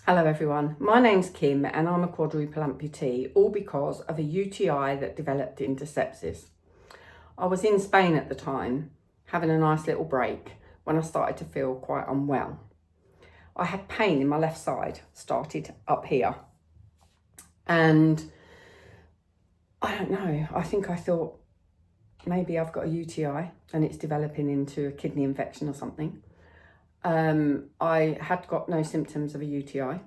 Hello everyone, my name's Kim and I'm a quadruple amputee, all because of a UTI that developed into sepsis. I was in Spain at the time, having a nice little break, when I started to feel quite unwell. I had pain in my left side, started up here, and I don't know, I think I thought maybe I've got a UTI and it's developing into a kidney infection or something. I had got no symptoms of a UTI,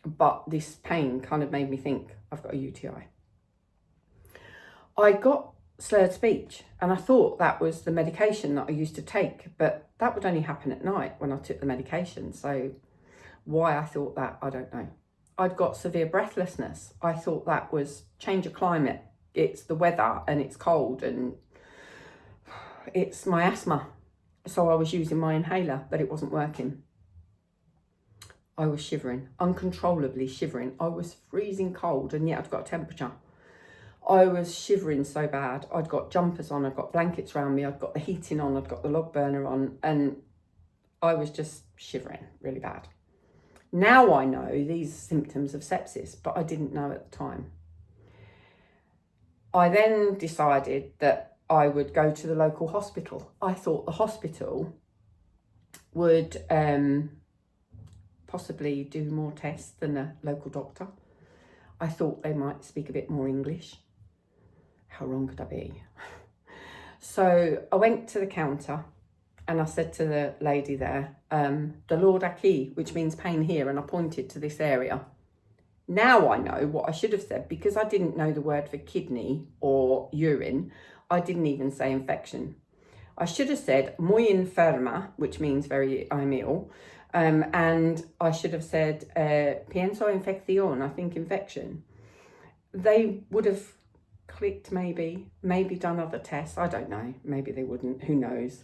but this pain kind of made me think I've got a UTI. I got slurred speech and I thought that was the medication that I used to take, but that would only happen at night when I took the medication. So why I thought that, I don't know. I'd got severe breathlessness. I thought that was change of climate. It's the weather and it's cold and it's my asthma. So I was using my inhaler, but it wasn't working. I was shivering, uncontrollably shivering. I was freezing cold and yet I'd got a temperature. I was shivering so bad. I'd got jumpers on, I'd got blankets around me, I'd got the heating on, I'd got the log burner on, and I was just shivering really bad. Now I know these symptoms of sepsis, but I didn't know at the time. I then decided that I would go to the local hospital. I thought the hospital would possibly do more tests than a local doctor. I thought they might speak a bit more English. How wrong could I be? So I went to the counter and I said to the lady there, dolor aquí, which means pain here, and I pointed to this area. Now I know what I should have said, because I didn't know the word for kidney or urine. I didn't even say infection. I should have said muy enferma, which means I'm ill. And I should have said pienso infección, I think infection. They would have clicked maybe done other tests. I don't know, maybe they wouldn't, who knows.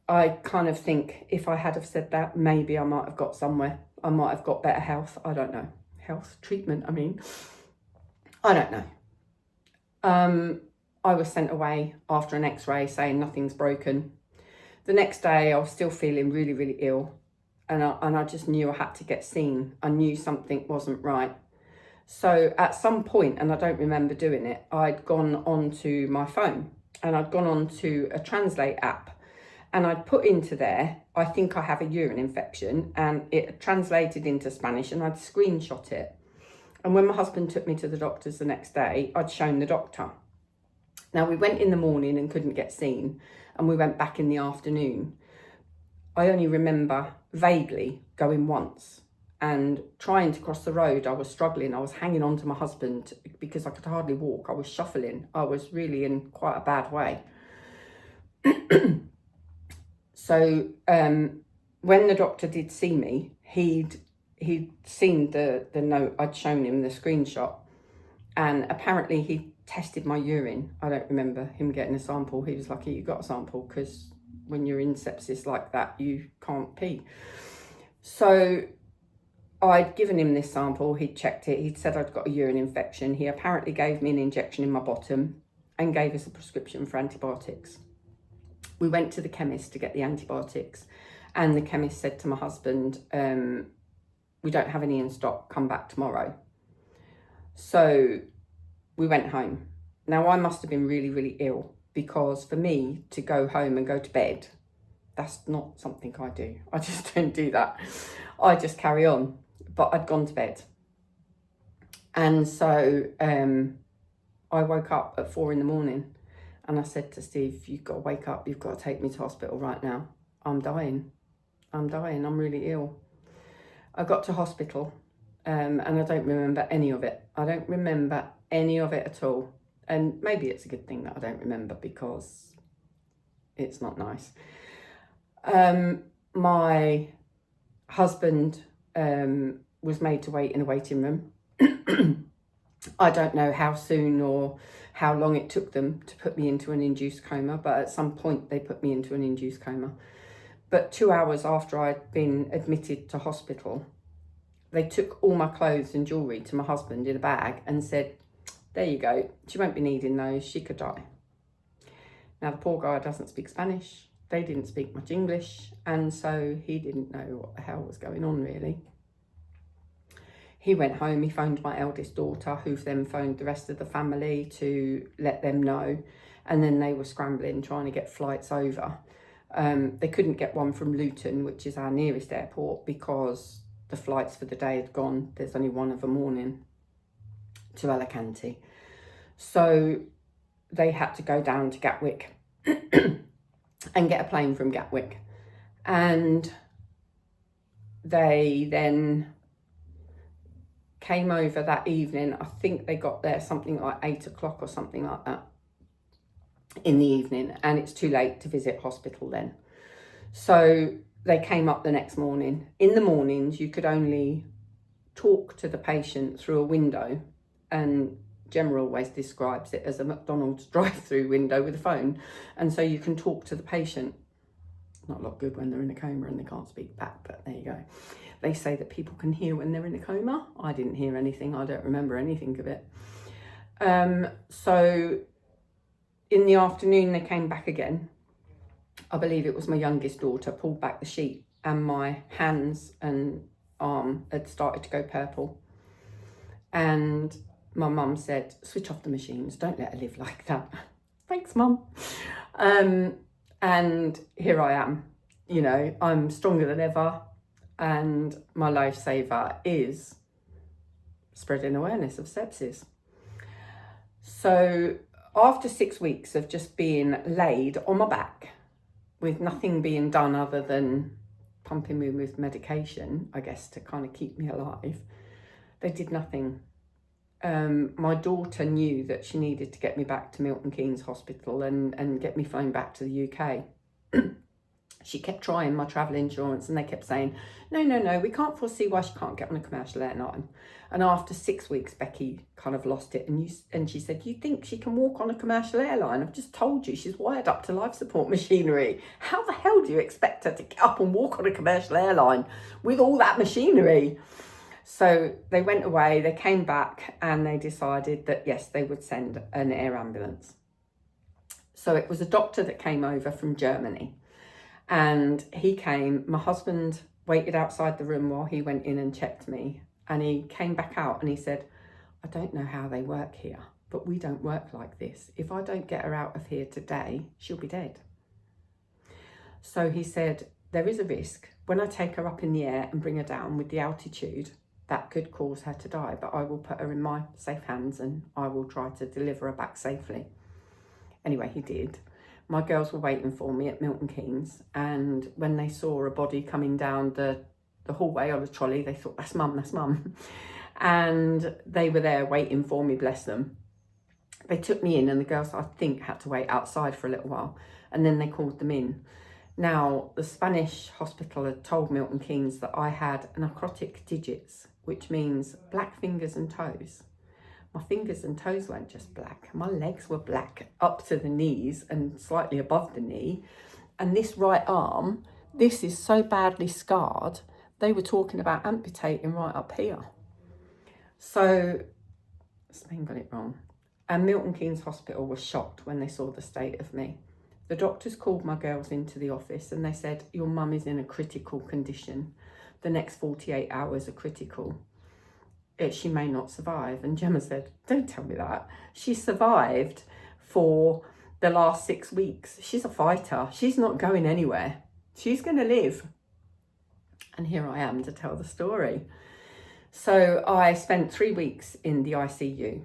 I kind of think if I had have said that, maybe I might have got somewhere. I might have got better health, I don't know. Health, treatment, I mean. I don't know. I was sent away after an x-ray saying nothing's broken. The next day I was still feeling really, really ill, and I just knew I had to get seen. I knew something wasn't right. So at some point, and I don't remember doing it, I'd gone onto my phone and I'd gone onto a Translate app and I'd put into there, I think I have a urine infection, and it translated into Spanish and I'd screenshot it. And when my husband took me to the doctors the next day, I'd shown the doctor. Now, we went in the morning and couldn't get seen, and we went back in the afternoon. I only remember vaguely going once and trying to cross the road. I was struggling. I was hanging on to my husband because I could hardly walk. I was shuffling. I was really in quite a bad way. So when the doctor did see me, he'd seen the note I'd shown him, the screenshot, and apparently he tested my urine. I don't remember him getting a sample. He was lucky you got a sample, because when you're in sepsis like that, you can't pee. So I'd given him this sample, he'd checked it, he'd said I'd got a urine infection. He apparently gave me an injection in my bottom and gave us a prescription for antibiotics. We went to the chemist to get the antibiotics, and the chemist said to my husband, we don't have any in stock, come back tomorrow. So we went home. Now, I must have been really, really ill, because for me to go home and go to bed, that's not something I do. I just don't do that. I just carry on. But I'd gone to bed. And so I woke up at 4 a.m. and I said to Steve, you've got to wake up. You've got to take me to hospital right now. I'm dying. I'm really ill. I got to hospital and I don't remember any of it. I don't remember any of it at all. And maybe it's a good thing that I don't remember, because it's not nice. My husband was made to wait in a waiting room. I don't know how soon or how long it took them to put me into an induced coma, but at some point they put me into an induced coma. But 2 hours after I'd been admitted to hospital, they took all my clothes and jewellery to my husband in a bag and said, there you go, she won't be needing those, she could die. Now, the poor guy doesn't speak Spanish. they didn't speak much English, and so he didn't know what the hell was going on, really. He went home, he phoned my eldest daughter, who then phoned the rest of the family to let them know, and then they were scrambling, trying to get flights over. They couldn't get one from Luton, which is our nearest airport, because the flights for the day had gone. There's only one of a morning to Alicante. So they had to go down to Gatwick and get a plane from Gatwick. And they then came over that evening. I think they got there something like 8 o'clock or something like that in the evening, and it's too late to visit hospital then. So they came up the next morning. In the mornings, you could only talk to the patient through a window, and Gemma always describes it as a McDonald's drive-through window with a phone, and so you can talk to the patient. Not a lot good when they're in a coma and they can't speak back, but there you go. They say that people can hear when they're in a coma. I didn't hear anything. I don't remember anything of it. So in the afternoon, they came back again. I believe it was my youngest daughter pulled back the sheet, and my hands and arm had started to go purple. And my mum said, switch off the machines. Don't let her live like that. Thanks, Mum. And here I am. You know, I'm stronger than ever. And my lifesaver is spreading awareness of sepsis. So after 6 weeks of just being laid on my back with nothing being done other than pumping me with medication, I guess, to kind of keep me alive, they did nothing. My daughter knew that she needed to get me back to Milton Keynes Hospital and get me flown back to the UK. She kept trying my travel insurance, and they kept saying, no, we can't foresee why she can't get on a commercial airline. And after 6 weeks, Becky kind of lost it, and she said, you think she can walk on a commercial airline? I've just told you she's wired up to life support machinery. How the hell do you expect her to get up and walk on a commercial airline with all that machinery? So they went away, they came back, and they decided that, yes, they would send an air ambulance. So it was a doctor that came over from Germany, and he came. My husband waited outside the room while he went in and checked me, and he came back out and he said, I don't know how they work here, but we don't work like this. If I don't get her out of here today, she'll be dead. So he said, there is a risk when I take her up in the air and bring her down with the altitude, that could cause her to die, but I will put her in my safe hands and I will try to deliver her back safely. Anyway, he did. My girls were waiting for me at Milton Keynes, and when they saw a body coming down the hallway on a trolley, they thought, that's mum. And they were there waiting for me, bless them. They took me in, and the girls, I think, had to wait outside for a little while, and then they called them in. Now, the Spanish hospital had told Milton Keynes that I had necrotic digits, which means black fingers and toes. My fingers and toes weren't just black. My legs were black up to the knees and slightly above the knee. And this right arm, this is so badly scarred, they were talking about amputating right up here. So Spain got it wrong. And Milton Keynes Hospital was shocked when they saw the state of me. The doctors called my girls into the office and they said, your mum is in a critical condition. The next 48 hours are critical. She may not survive. And Gemma said, don't tell me that. She survived for the last 6 weeks. She's a fighter. She's not going anywhere. She's going to live. And here I am to tell the story. So I spent 3 weeks in the ICU.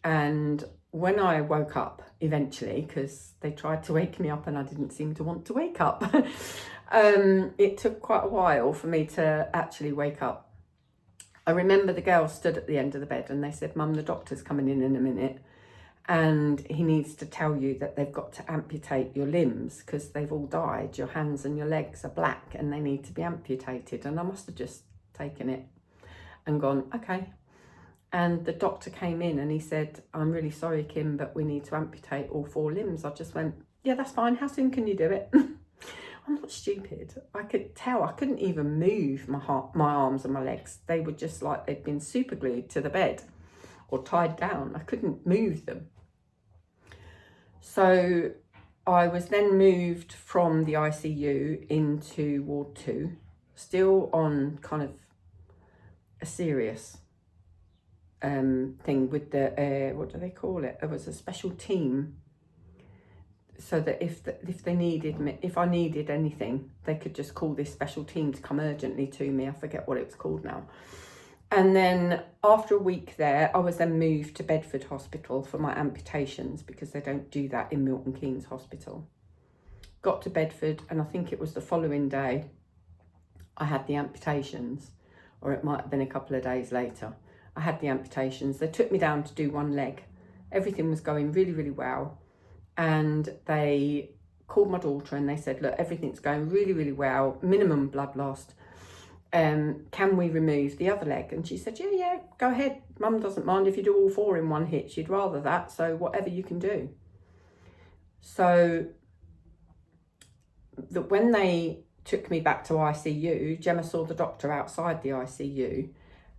And when I woke up eventually, because they tried to wake me up and I didn't seem to want to wake up, it took quite a while for me to actually wake up. I remember the girls stood at the end of the bed and they said, Mum, the doctor's coming in a minute and he needs to tell you that they've got to amputate your limbs because they've all died. Your hands and your legs are black and they need to be amputated. And I must have just taken it and gone, okay. And the doctor came in and he said, I'm really sorry, Kim, but we need to amputate all 4 limbs. I just went, yeah, that's fine. How soon can you do it? I'm not stupid. I could tell. I couldn't even move my arms and my legs. They were just like they'd been super glued to the bed or tied down. I couldn't move them. So I was then moved from the ICU into Ward 2, still on kind of a serious thing with the, what do they call it? There was a special team, so that if they needed me, if I needed anything, they could just call this special team to come urgently to me. I forget what it was called now. And then after a week there, I was then moved to Bedford Hospital for my amputations, because they don't do that in Milton Keynes Hospital. Got to Bedford, and I think it was the following day I had the amputations, or it might have been a couple of days later. I had the amputations. They took me down to do one leg. Everything was going really, really well. And they called my daughter and they said, look, everything's going really, really well, minimum blood loss. Can we remove the other leg? And she said, yeah, go ahead. Mum doesn't mind if you do all 4 in one hit. She'd rather that, so whatever you can do. So when they took me back to ICU, Gemma saw the doctor outside the ICU,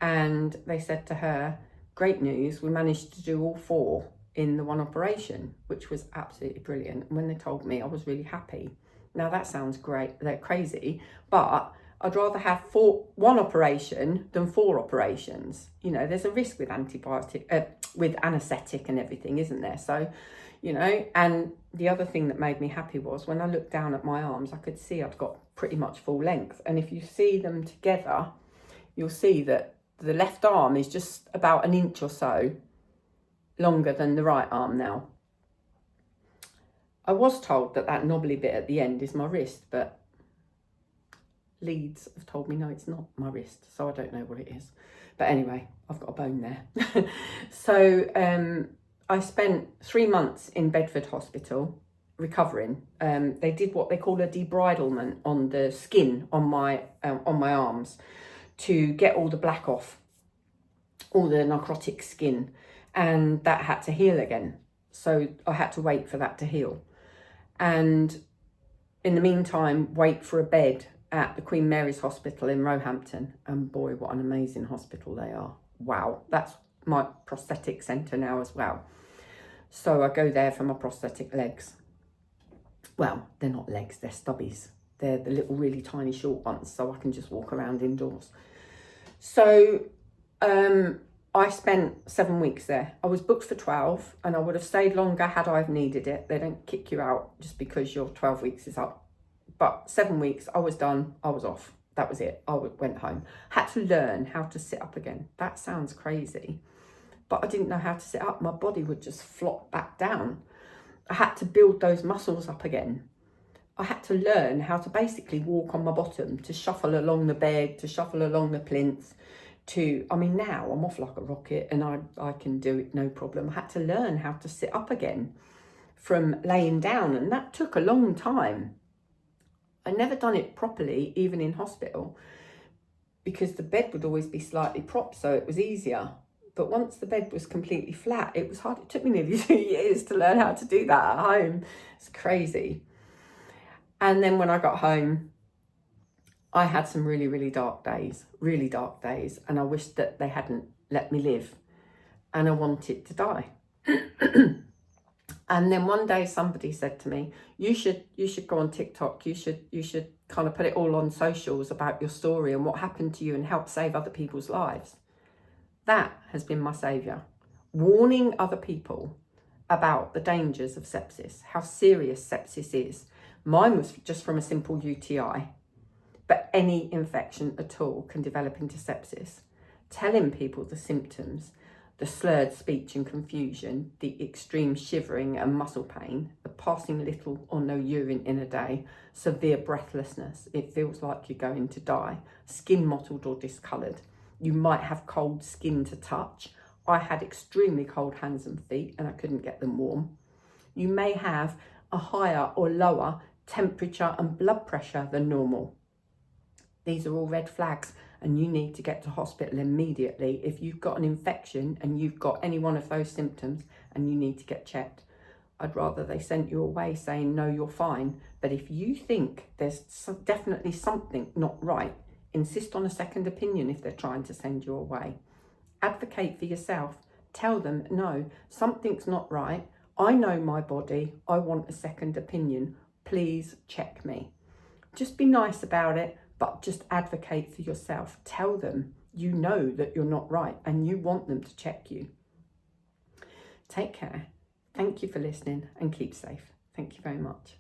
and they said to her, great news, we managed to do all 4 in the one operation, which was absolutely brilliant. And when they told me, I was really happy. Now that sounds great, they're crazy, but I'd rather have 1 operation than 4 operations. You know, there's a risk with with anaesthetic and everything, isn't there? So, you know, and the other thing that made me happy was when I looked down at my arms, I could see I'd got pretty much full length. And if you see them together, you'll see that the left arm is just about 1 inch or so longer than the right arm now. I was told that that knobbly bit at the end is my wrist, but Leeds have told me no, it's not my wrist, so I don't know what it is. But anyway, I've got a bone there. So I spent 3 months in Bedford Hospital recovering. They did what they call a debridlement on the skin on my arms to get all the black off, all the necrotic skin, and that had to heal again. So I had to wait for that to heal. And in the meantime, wait for a bed at the Queen Mary's Hospital in Roehampton. And boy, what an amazing hospital they are. Wow, that's my prosthetic centre now as well. So I go there for my prosthetic legs. Well, they're not legs, they're stubbies. They're the little really tiny short ones, so I can just walk around indoors. So I spent 7 weeks there. I was booked for 12, and I would have stayed longer had I have needed it. They don't kick you out just because your 12 weeks is up. But 7 weeks, I was done, I was off. That was it, I went home. Had to learn how to sit up again. That sounds crazy, but I didn't know how to sit up. My body would just flop back down. I had to build those muscles up again. I had to learn how to basically walk on my bottom, to shuffle along the bed, to shuffle along the plinth, I mean, now I'm off like a rocket and I can do it no problem. I had to learn how to sit up again from laying down, and that took a long time. I'd never done it properly, even in hospital, because the bed would always be slightly propped, so it was easier. But once the bed was completely flat, it was hard. It took me nearly 2 years to learn how to do that at home. It's crazy. And then when I got home, I had some really, really dark days, and I wished that they hadn't let me live, and I wanted to die. And then one day somebody said to me, you should go on TikTok, you should kind of put it all on socials about your story and what happened to you and help save other people's lives. That has been my saviour, warning other people about the dangers of sepsis, how serious sepsis is. Mine was just from a simple UTI, but any infection at all can develop into sepsis. Telling people the symptoms, the slurred speech and confusion, the extreme shivering and muscle pain, the passing little or no urine in a day, severe breathlessness, it feels like you're going to die, skin mottled or discoloured. You might have cold skin to touch. I had extremely cold hands and feet and I couldn't get them warm. You may have a higher or lower temperature and blood pressure than normal. These are all red flags, and you need to get to hospital immediately if you've got an infection and you've got any one of those symptoms and you need to get checked. I'd rather they sent you away saying, no, you're fine. But if you think there's definitely something not right, insist on a second opinion if they're trying to send you away. Advocate for yourself. Tell them, no, something's not right. I know my body. I want a second opinion. Please check me. Just be nice about it, but just advocate for yourself. Tell them you know that you're not right and you want them to check you. Take care. Thank you for listening and keep safe. Thank you very much.